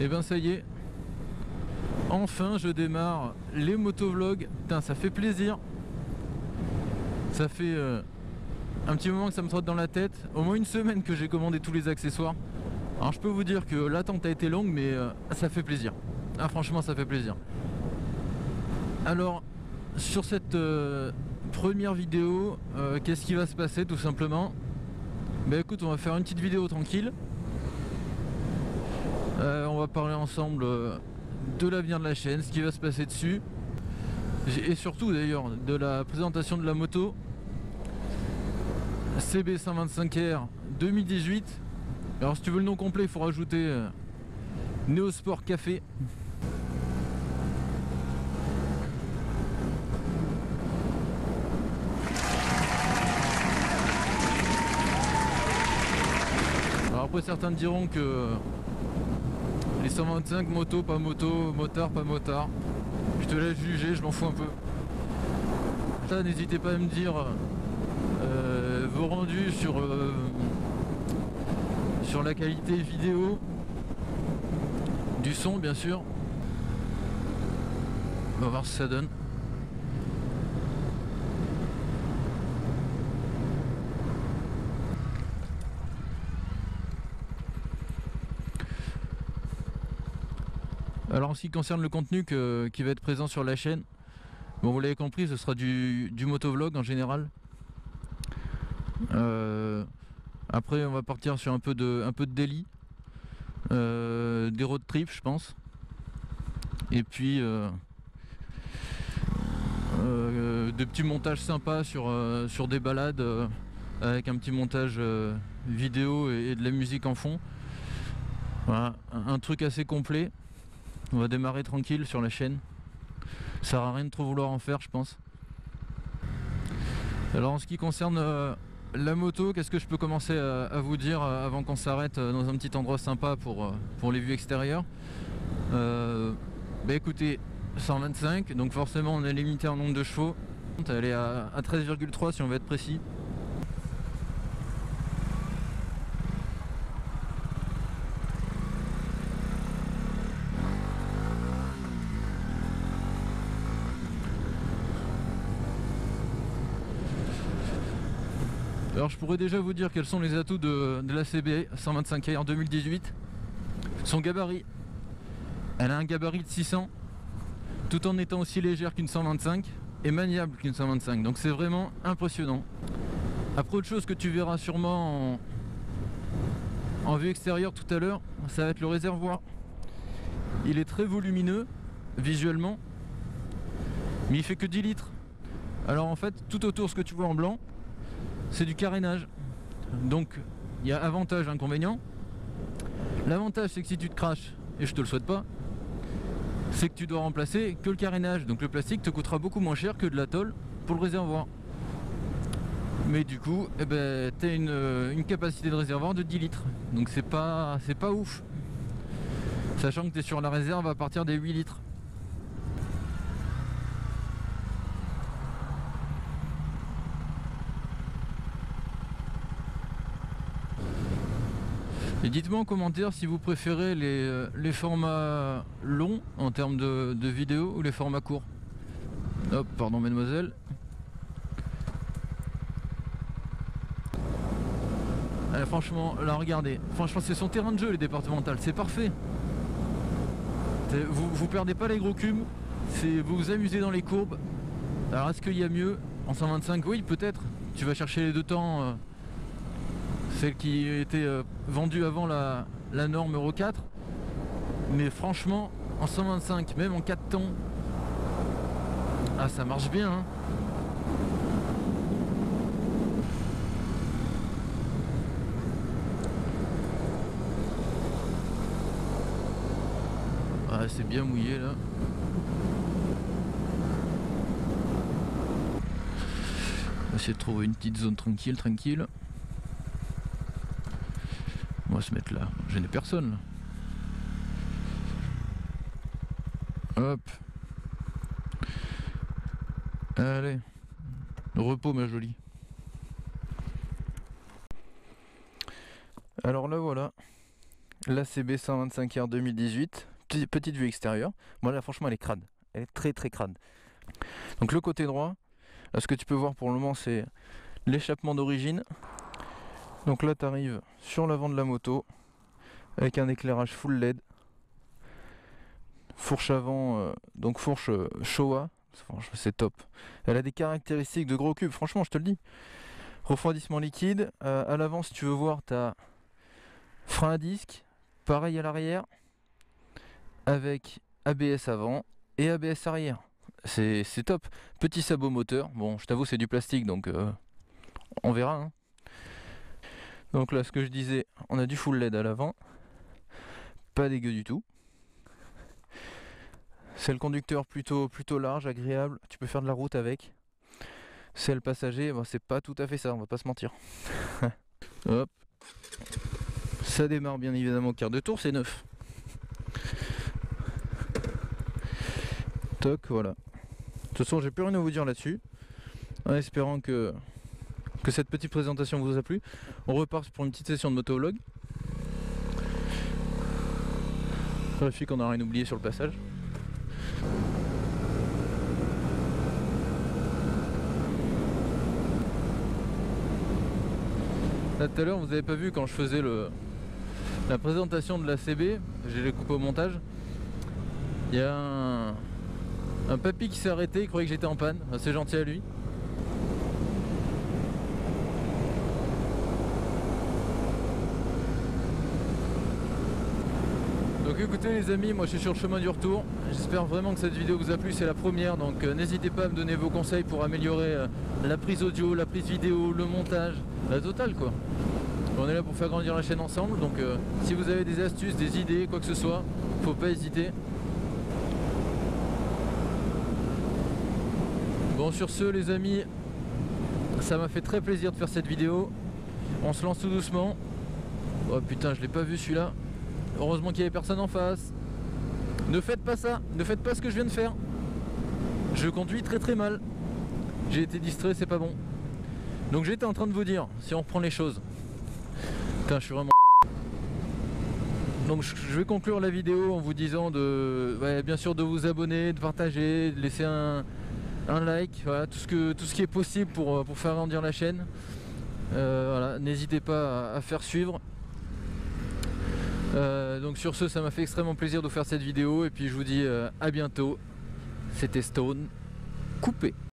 Et ben ça y est, enfin je démarre les motovlogs. Putain, ça fait plaisir. Ça fait un petit moment que ça me trotte dans la tête. Au moins une semaine que j'ai commandé tous les accessoires. Alors je peux vous dire que l'attente a été longue, mais ça fait plaisir. Ah, franchement, ça fait plaisir. Alors, sur cette première vidéo, qu'est-ce qui va se passer tout simplement? Bah écoute, on va faire une petite vidéo tranquille. On va parler ensemble de l'avenir de la chaîne, ce qui va se passer dessus. Et surtout d'ailleurs de la présentation de la moto CB125R 2018. Alors si tu veux le nom complet, il faut rajouter Neosport Café. Alors après certains diront que les 125 moto, pas moto, motard, pas motard. Je te laisse juger, je m'en fous un peu. Ça, n'hésitez pas à me dire vos rendus sur la qualité vidéo, du son bien sûr. On va voir ce que ça donne. Alors en ce qui concerne le contenu qui va être présent sur la chaîne, bon, vous l'avez compris, ce sera du motovlog en général. Après on va partir sur un peu de daily, des road trips je pense. Et puis des petits montages sympas sur des balades avec un petit montage vidéo et de la musique en fond. Voilà, un truc assez complet. On va démarrer tranquille sur la chaîne. Ça sert à rien de trop vouloir en faire, je pense. Alors en ce qui concerne la moto, qu'est-ce que je peux commencer à vous dire avant qu'on s'arrête dans un petit endroit sympa pour les vues extérieures. Bah écoutez, 125, donc forcément on est limité en nombre de chevaux. Elle est à 13,3 si on veut être précis. Alors je pourrais déjà vous dire quels sont les atouts de la CB 125R 2018. Son gabarit. Elle a un gabarit de 600, tout en étant aussi légère qu'une 125 et maniable qu'une 125. Donc c'est vraiment impressionnant. Après, autre chose que tu verras sûrement en vue extérieure tout à l'heure, ça va être le réservoir. Il est très volumineux visuellement, mais il fait que 10 litres. Alors en fait, tout autour, ce que tu vois en blanc, c'est du carénage. Donc il y a avantage, inconvénient. L'avantage, c'est que si tu te craches, et je te le souhaite pas, c'est que tu dois remplacer que le carénage. Donc le plastique te coûtera beaucoup moins cher que de la tôle pour le réservoir. Mais du coup, eh ben, tu as une capacité de réservoir de 10 litres. Donc c'est pas ouf. Sachant que tu es sur la réserve à partir des 8 litres. Et dites-moi en commentaire si vous préférez les formats longs en termes de vidéo ou les formats courts. Hop, pardon mademoiselle. Allez, franchement, là regardez, franchement c'est son terrain de jeu les départementales, c'est parfait. Vous perdez pas les gros cubes, vous vous amusez dans les courbes. Alors est-ce qu'il y a mieux en 125? Oui peut-être, tu vas chercher les deux temps. Celle qui était vendue avant la norme Euro 4, mais franchement en 125, même en 4 temps, ah ça marche bien hein. Ah, c'est bien mouillé là. On va essayer de trouver une petite zone tranquille. On va se mettre là, je n'ai personne là. Hop. Allez. Repos ma jolie. Alors là voilà. l'ACB 125R 2018, petite vue extérieure. Bon là franchement elle est crade, elle est très crade. Donc le côté droit, là, ce que tu peux voir pour le moment c'est l'échappement d'origine. Donc là tu arrives sur l'avant de la moto avec un éclairage full LED. Fourche avant, donc fourche Showa, c'est top. Elle a des caractéristiques de gros cube, franchement je te le dis. Refroidissement liquide, à l'avant si tu veux voir t'as frein à disque, pareil à l'arrière, avec ABS avant et ABS arrière. C'est top. Petit sabot moteur, bon je t'avoue c'est du plastique donc on verra hein. Donc là ce que je disais, on a du full LED à l'avant, pas dégueu du tout. C'est le conducteur plutôt large, agréable, tu peux faire de la route avec. C'est le passager, bon, c'est pas tout à fait ça, on va pas se mentir. Hop. Ça démarre bien évidemment au quart de tour, c'est neuf. Toc, voilà. De toute façon, j'ai plus rien à vous dire là-dessus. En espérant que cette petite présentation vous a plu. On repart pour une petite session de motovlog. Vérifie qu'on n'a rien oublié sur le passage. Là tout à l'heure vous avez pas vu quand je faisais la présentation de l'ACB, j'ai les coupé au montage. Il y a un papy qui s'est arrêté, il croyait que j'étais en panne, c'est gentil à lui. Donc écoutez les amis, moi je suis sur le chemin du retour. J'espère vraiment que cette vidéo vous a plu, c'est la première. Donc n'hésitez pas à me donner vos conseils pour améliorer la prise audio, la prise vidéo, le montage, la totale quoi. On est là pour faire grandir la chaîne ensemble. Donc si vous avez des astuces, des idées, quoi que ce soit, faut pas hésiter. Bon sur ce les amis, ça m'a fait très plaisir de faire cette vidéo. On se lance tout doucement. Oh putain je l'ai pas vu celui-là. Heureusement qu'il y avait personne en face. Ne faites pas ça, ne faites pas ce que je viens de faire. Je conduis très mal. J'ai été distrait, c'est pas bon. Donc j'étais en train de vous dire, si on reprend les choses. Putain, je suis vraiment... Donc je vais conclure la vidéo en vous disant de... Ouais, bien sûr de vous abonner, de partager, de laisser un like, voilà, tout ce qui est possible pour faire grandir la chaîne. Voilà, n'hésitez pas à faire suivre. Donc sur ce, ça m'a fait extrêmement plaisir de vous faire cette vidéo et puis je vous dis à bientôt. C'était Stone, coupé.